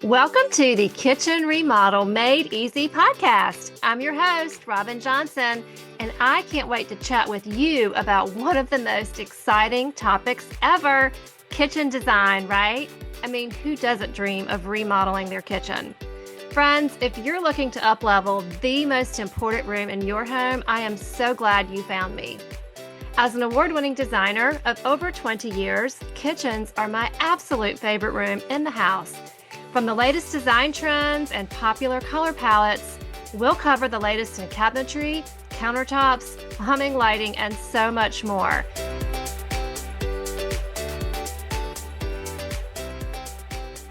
Welcome to the Kitchen Remodel Made Easy podcast. I'm your host, Robin Johnson, and I can't wait to chat with you about one of the most exciting topics ever, kitchen design, right? I mean, who doesn't dream of remodeling their kitchen? Friends, if you're looking to uplevel the most important room in your home, I am so glad you found me. As an award-winning designer of over 20 years, kitchens are my absolute favorite room in the house. From the latest design trends and popular color palettes, we'll cover the latest in cabinetry, countertops, plumbing, lighting, and so much more.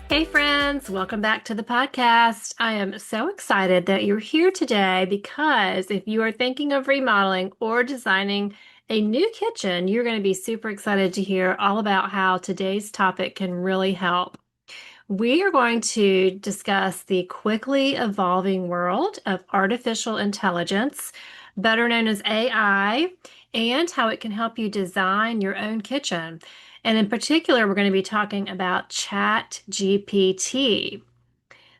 Hey friends, welcome back to the podcast. I am so excited that you're here today because if you are thinking of remodeling or designing a new kitchen, you're going to be super excited to hear all about how today's topic can really help. We are going to discuss the quickly evolving world of artificial intelligence, better known as AI, and how it can help you design your own kitchen. And in particular, we're going to be talking about ChatGPT.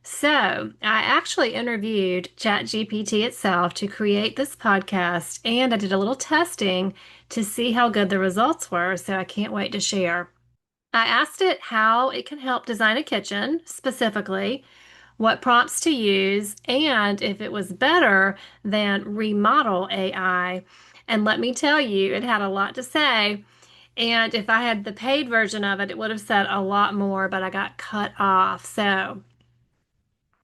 So, I actually interviewed ChatGPT itself to create this podcast, and I did a little testing to see how good the results were. So, I can't wait to share. I asked it how it can help design a kitchen, specifically, what prompts to use, and if it was better than Remodel AI. And let me tell you, it had a lot to say. And if I had the paid version of it, it would have said a lot more, but I got cut off. So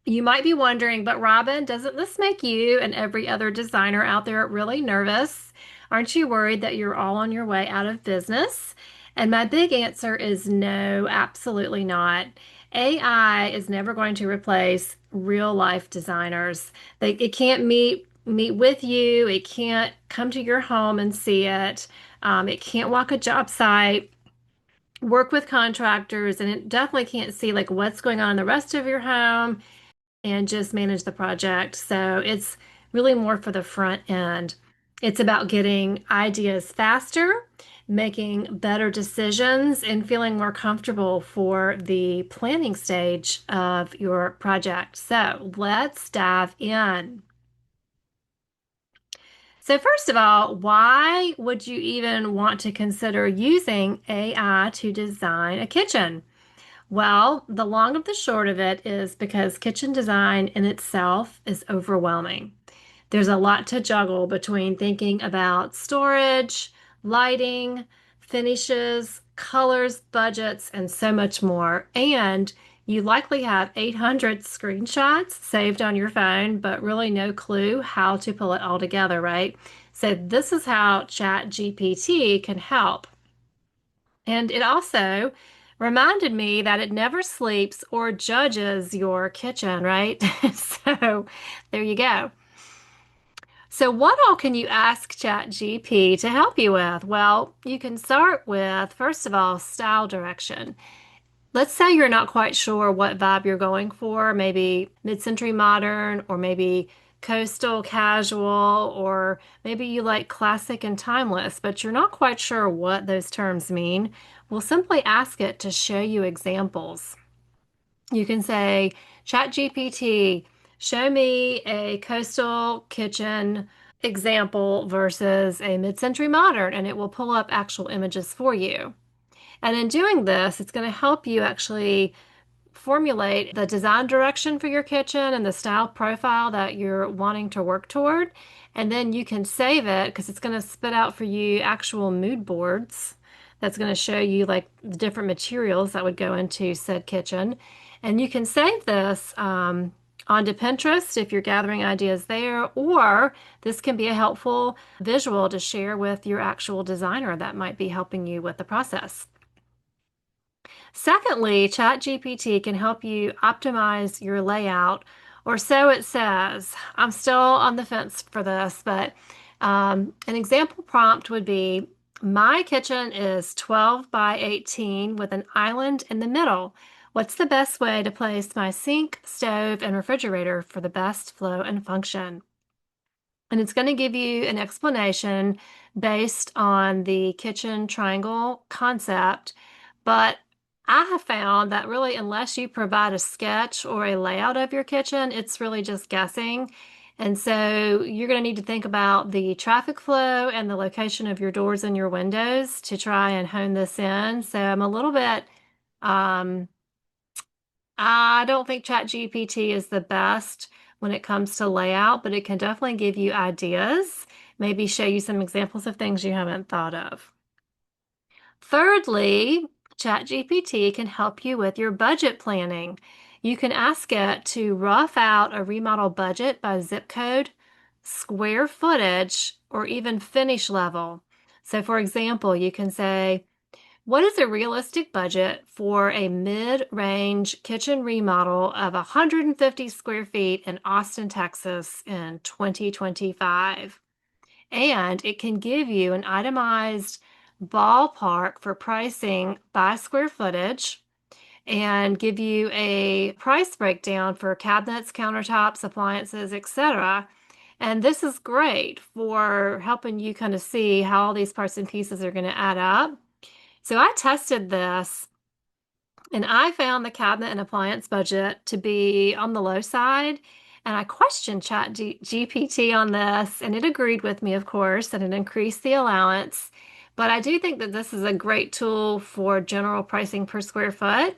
you might be wondering, but Robin, doesn't this make you and every other designer out there really nervous? Aren't you worried that you're all on your way out of business? And my big answer is no, absolutely not. AI is never going to replace real life designers. It can't meet with you. It can't come to your home and see it. It can't walk a job site, work with contractors, and it definitely can't see like what's going on in the rest of your home and just manage the project. So it's really more for the front end. It's about getting ideas faster, making better decisions, and feeling more comfortable for the planning stage of your project. So let's dive in. So, first of all, why would you even want to consider using AI to design a kitchen? Well, the long of the short of it is because kitchen design in itself is overwhelming. There's a lot to juggle between thinking about storage, lighting, finishes, colors, budgets, and so much more. And you likely have 800 screenshots saved on your phone, but really no clue how to pull it all together, right? So, this is how ChatGPT can help. And it also reminded me that it never sleeps or judges your kitchen, right? So there you go. So, what all can you ask ChatGPT to help you with? Well, you can start with, first of all, style direction. Let's say you're not quite sure what vibe you're going for, maybe mid-century modern, or maybe coastal casual, or maybe you like classic and timeless, but you're not quite sure what those terms mean. We'll simply ask it to show you examples. You can say, ChatGPT, show me a coastal kitchen example versus a mid-century modern, and it will pull up actual images for you. And in doing this, it's going to help you actually formulate the design direction for your kitchen and the style profile that you're wanting to work toward. And then you can save it because it's going to spit out for you actual mood boards that's going to show you like the different materials that would go into said kitchen. And you can save this onto Pinterest if you're gathering ideas there, or this can be a helpful visual to share with your actual designer that might be helping you with the process. Secondly, ChatGPT can help you optimize your layout, or so it says. I'm still on the fence for this, but an example prompt would be, my kitchen is 12 by 18 with an island in the middle. What's the best way to place my sink, stove, and refrigerator for the best flow and function? And it's going to give you an explanation based on the kitchen triangle concept, but I have found that really, unless you provide a sketch or a layout of your kitchen, it's really just guessing. And so you're going to need to think about the traffic flow and the location of your doors and your windows to try and hone this in. So I'm a little bit, um, I don't think ChatGPT is the best when it comes to layout, but it can definitely give you ideas, maybe show you some examples of things you haven't thought of. Thirdly, ChatGPT can help you with your budget planning. You can ask it to rough out a remodel budget by zip code, square footage, or even finish level. So, for example, you can say, what is a realistic budget for a mid-range kitchen remodel of 150 square feet in Austin, Texas in 2025? And it can give you an itemized ballpark for pricing by square footage and give you a price breakdown for cabinets, countertops, appliances, etc. And this is great for helping you kind of see how all these parts and pieces are going to add up. So I tested this and I found the cabinet and appliance budget to be on the low side. And I questioned GPT on this, and it agreed with me, of course, and it increased the allowance. But I do think that this is a great tool for general pricing per square foot.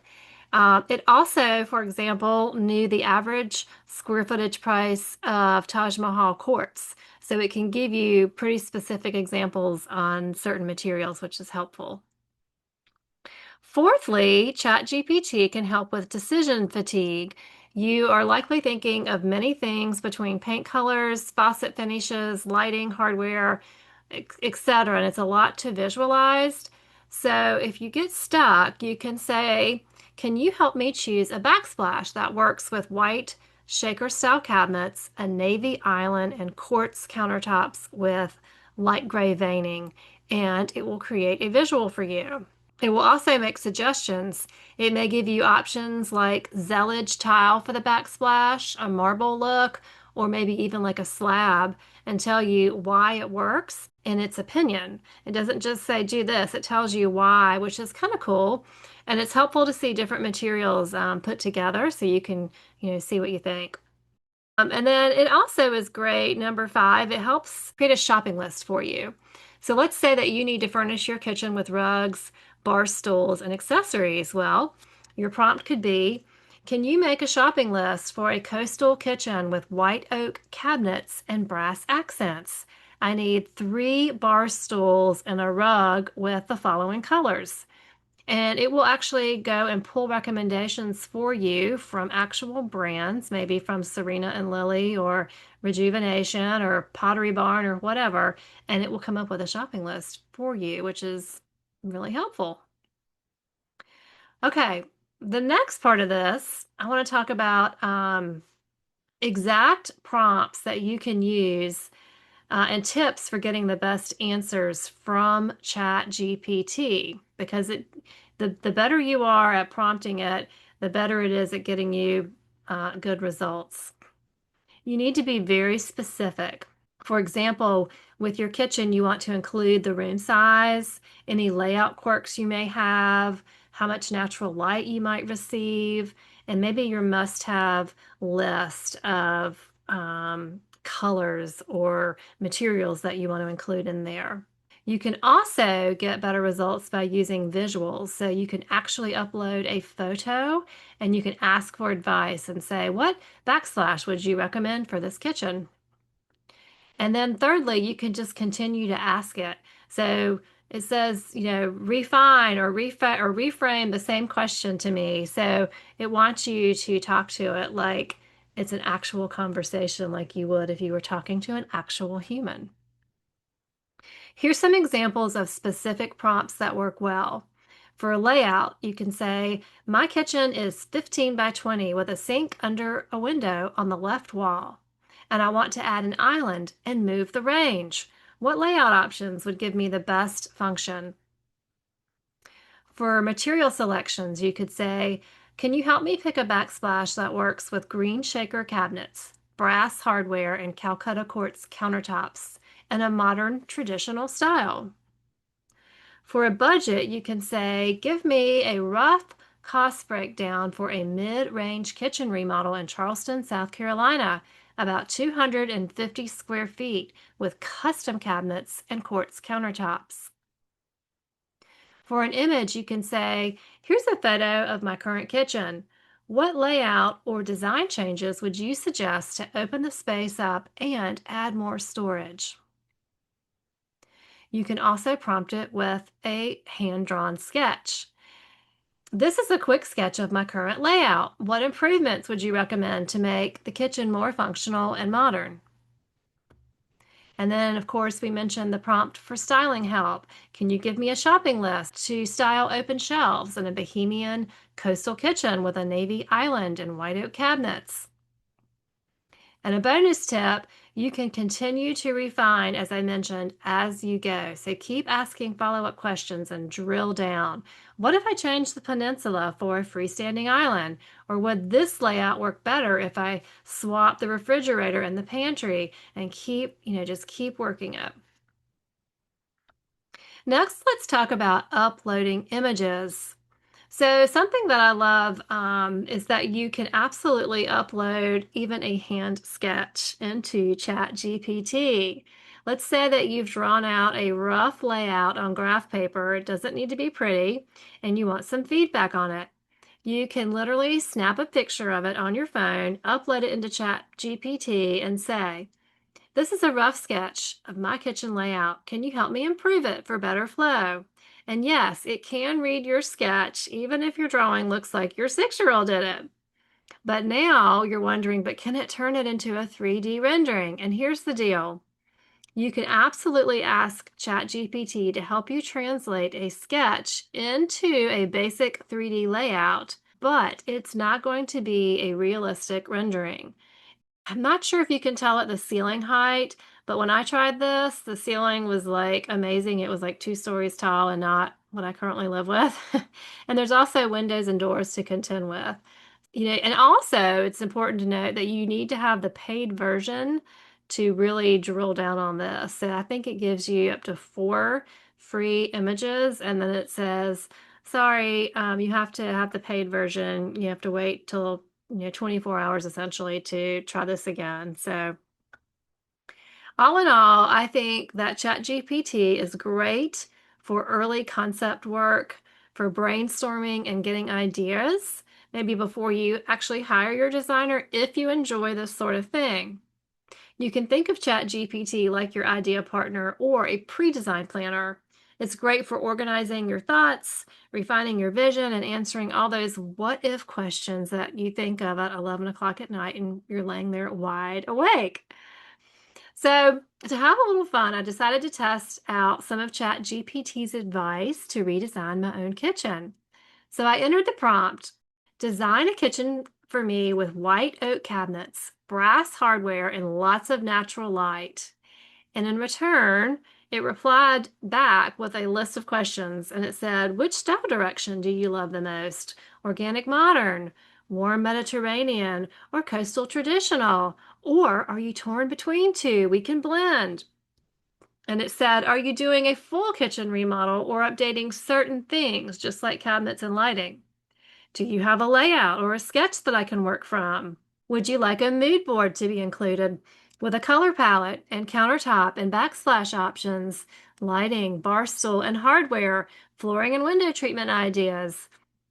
It also, for example, knew the average square footage price of Taj Mahal quartz. So it can give you pretty specific examples on certain materials, which is helpful. Fourthly, ChatGPT can help with decision fatigue. You are likely thinking of many things between paint colors, faucet finishes, lighting, hardware, etc., and it's a lot to visualize. So if you get stuck, you can say, can you help me choose a backsplash that works with white shaker style cabinets, a navy island, and quartz countertops with light gray veining? And it will create a visual for you. It will also make suggestions. It may give you options like zealage tile for the backsplash, a marble look, or maybe even like a slab, and tell you why it works in its opinion. It doesn't just say do this, it tells you why, which is kind of cool. And it's helpful to see different materials put together so you can, see what you think. And then it also is great. Number five, it helps create a shopping list for you. So let's say that you need to furnish your kitchen with rugs, bar stools, and accessories. Well, your prompt could be, can you make a shopping list for a coastal kitchen with white oak cabinets and brass accents? I need 3 bar stools and a rug with the following colors. And it will actually go and pull recommendations for you from actual brands, maybe from Serena and Lily or Rejuvenation or Pottery Barn or whatever. And it will come up with a shopping list for you, which is really helpful. Okay, the next part of this, I want to talk about exact prompts that you can use and tips for getting the best answers from ChatGPT because the better you are at prompting it, the better it is at getting you good results. You need to be very specific. For example, with your kitchen, you want to include the room size, any layout quirks you may have, how much natural light you might receive, and maybe your must-have list of colors or materials that you want to include in there. You can also get better results by using visuals. So you can actually upload a photo and you can ask for advice and say, what backslash would you recommend for this kitchen? And then thirdly, you can just continue to ask it. So it says, refine or reframe the same question to me. So it wants you to talk to it like it's an actual conversation, like you would if you were talking to an actual human. Here's some examples of specific prompts that work well. For a layout, you can say, my kitchen is 15 by 20 with a sink under a window on the left wall. And I want to add an island and move the range. What layout options would give me the best function? For material selections, you could say, can you help me pick a backsplash that works with green shaker cabinets, brass hardware, and Calcutta quartz countertops in a modern traditional style? For a budget, you can say, give me a rough cost breakdown for a mid-range kitchen remodel in Charleston, South Carolina, about 250 square feet with custom cabinets and quartz countertops. For an image, you can say, here's a photo of my current kitchen. What layout or design changes would you suggest to open the space up and add more storage? You can also prompt it with a hand-drawn sketch. This is a quick sketch of my current layout. What improvements would you recommend to make the kitchen more functional and modern? And then, of course, we mentioned the prompt for styling help. Can you give me a shopping list to style open shelves in a bohemian coastal kitchen with a navy island and white oak cabinets? And a bonus tip, you can continue to refine, as I mentioned, as you go. So keep asking follow-up questions and drill down. What if I change the peninsula for a freestanding island? Or would this layout work better if I swap the refrigerator and the pantry? And just keep working it. Next, let's talk about uploading images. So something that I love is that you can absolutely upload even a hand sketch into ChatGPT. Let's say that you've drawn out a rough layout on graph paper. It doesn't need to be pretty, and you want some feedback on it. You can literally snap a picture of it on your phone, upload it into ChatGPT, and say, this is a rough sketch of my kitchen layout. Can you help me improve it for better flow? And yes, it can read your sketch, even if your drawing looks like your 6-year-old did it. But now you're wondering, but can it turn it into a 3D rendering? And here's the deal. You can absolutely ask ChatGPT to help you translate a sketch into a basic 3D layout, but it's not going to be a realistic rendering. I'm not sure if you can tell at the ceiling height, but when I tried this, the ceiling was like amazing. It was like 2 stories tall and not what I currently live with. And there's also windows and doors to contend with. And also it's important to note that you need to have the paid version to really drill down on this. So I think it gives you up to 4 free images, and then it says, sorry, you have to have the paid version. You have to wait till 24 hours essentially to try this again. So all in all, I think that ChatGPT is great for early concept work, for brainstorming and getting ideas, maybe before you actually hire your designer, if you enjoy this sort of thing. You can think of ChatGPT like your idea partner or a pre-designed planner. It's great for organizing your thoughts, refining your vision, and answering all those what if questions that you think of at 11 o'clock at night and you're laying there wide awake. So, to have a little fun, I decided to test out some of ChatGPT's advice to redesign my own kitchen. So, I entered the prompt, design a kitchen for me with white oak cabinets, brass hardware, and lots of natural light. And in return, it replied back with a list of questions, and it said, which style direction do you love the most? Organic modern, warm Mediterranean, or coastal traditional? Or are you torn between two? We can blend. And it said, are you doing a full kitchen remodel or updating certain things, just like cabinets and lighting? Do you have a layout or a sketch that I can work from? Would you like a mood board to be included with a color palette and countertop and backsplash options, lighting, bar stool, and hardware, flooring and window treatment ideas?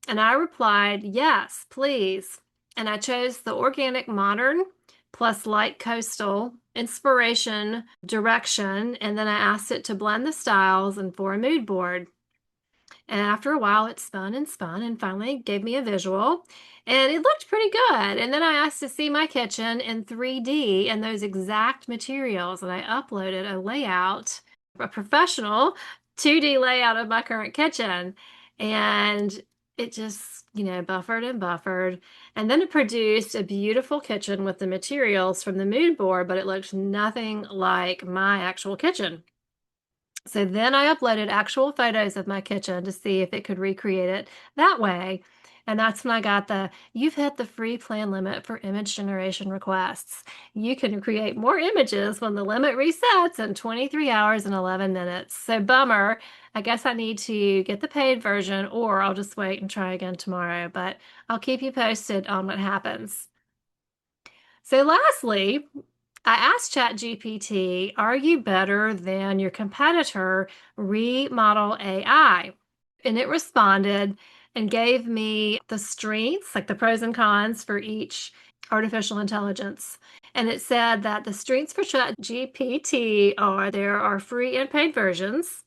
And I replied, yes, please. And I chose the organic modern plus light coastal inspiration direction. And then I asked it to blend the styles and for a mood board. And after a while, it spun and finally gave me a visual. And it looked pretty good. And then I asked to see my kitchen in 3D and those exact materials. And I uploaded a layout, a professional 2D layout of my current kitchen. And it just, buffered and buffered. And then it produced a beautiful kitchen with the materials from the mood board, but it looked nothing like my actual kitchen. So then I uploaded actual photos of my kitchen to see if it could recreate it that way. And that's when I got you've hit the free plan limit for image generation requests. You can create more images when the limit resets in 23 hours and 11 minutes. So bummer. I guess I need to get the paid version or I'll just wait and try again tomorrow, but I'll keep you posted on what happens. So lastly, I asked ChatGPT, are you better than your competitor, Remodel AI? And it responded and gave me the strengths, like the pros and cons for each artificial intelligence. And it said that the strengths for ChatGPT are there are free and paid versions,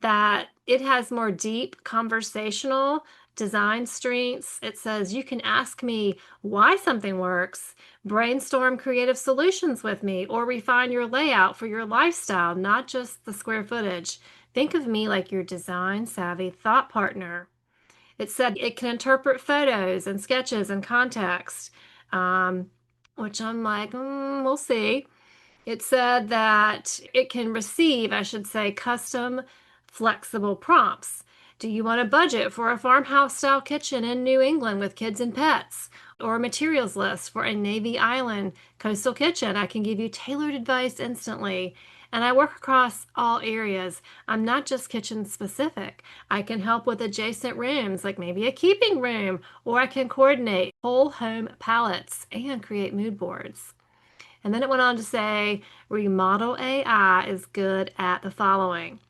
that it has more deep conversational design strengths. It says you can ask me why something works, brainstorm creative solutions with me, or refine your layout for your lifestyle, not just the square footage. Think of me like your design savvy thought partner. It said it can interpret photos and sketches and context, um, which I'm like, we'll see. It said that it can receive, I should say, custom flexible prompts. Do you want a budget for a farmhouse style kitchen in New England with kids and pets? Or a materials list for a Navy Island coastal kitchen? I can give you tailored advice instantly. And I work across all areas. I'm not just kitchen specific. I can help with adjacent rooms, like maybe a keeping room, or I can coordinate whole home palettes and create mood boards. And then it went on to say Remodel AI is good at the following: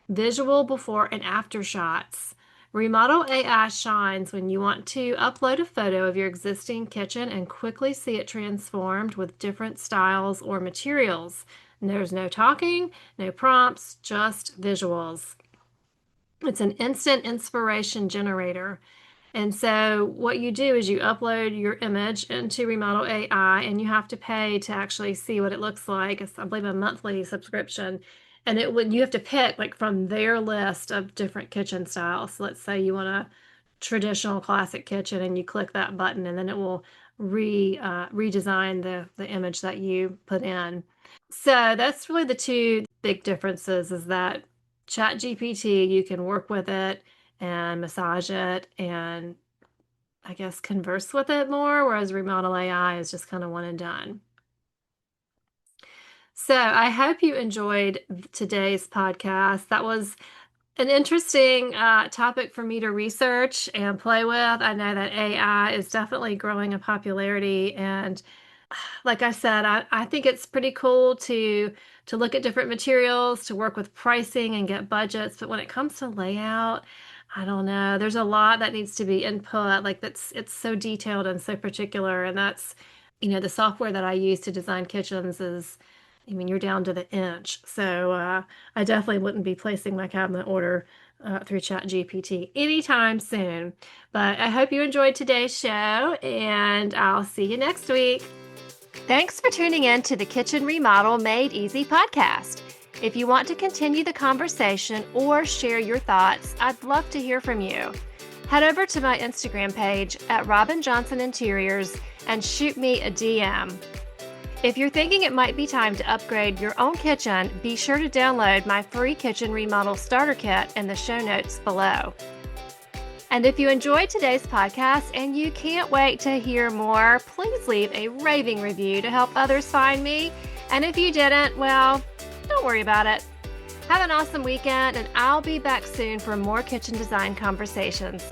visual before and after shots. Remodel AI shines when you want to upload a photo of your existing kitchen and quickly see it transformed with different styles or materials. And there's no talking, no prompts, just visuals. It's an instant inspiration generator. And so what you do is you upload your image into Remodel AI and you have to pay to actually see what it looks like. It's, I believe, a monthly subscription. And it would you have to pick like from their list of different kitchen styles. So let's say you want a traditional classic kitchen and you click that button and then it will redesign the image that you put in. So that's really the two big differences is that ChatGPT, you can work with it and massage it and I guess converse with it more, whereas Remodel AI is just kind of one and done. So I hope you enjoyed today's podcast. That was an interesting topic for me to research and play with. I know that AI is definitely growing in popularity, and like I said, I think it's pretty cool to look at different materials, to work with pricing and get budgets. But when it comes to layout, I don't know. There's a lot that needs to be input. Like it's so detailed and so particular, and that's the software that I use to design kitchens is. I mean, you're down to the inch. So I definitely wouldn't be placing my cabinet order through ChatGPT anytime soon. But I hope you enjoyed today's show, and I'll see you next week. Thanks for tuning in to the Kitchen Remodel Made Easy podcast. If you want to continue the conversation or share your thoughts, I'd love to hear from you. Head over to my Instagram page at Robin Johnson Interiors and shoot me a DM. If you're thinking it might be time to upgrade your own kitchen, be sure to download my free kitchen remodel starter kit in the show notes below. And if you enjoyed today's podcast and you can't wait to hear more, please leave a raving review to help others find me. And if you didn't, well, don't worry about it. Have an awesome weekend, and I'll be back soon for more kitchen design conversations.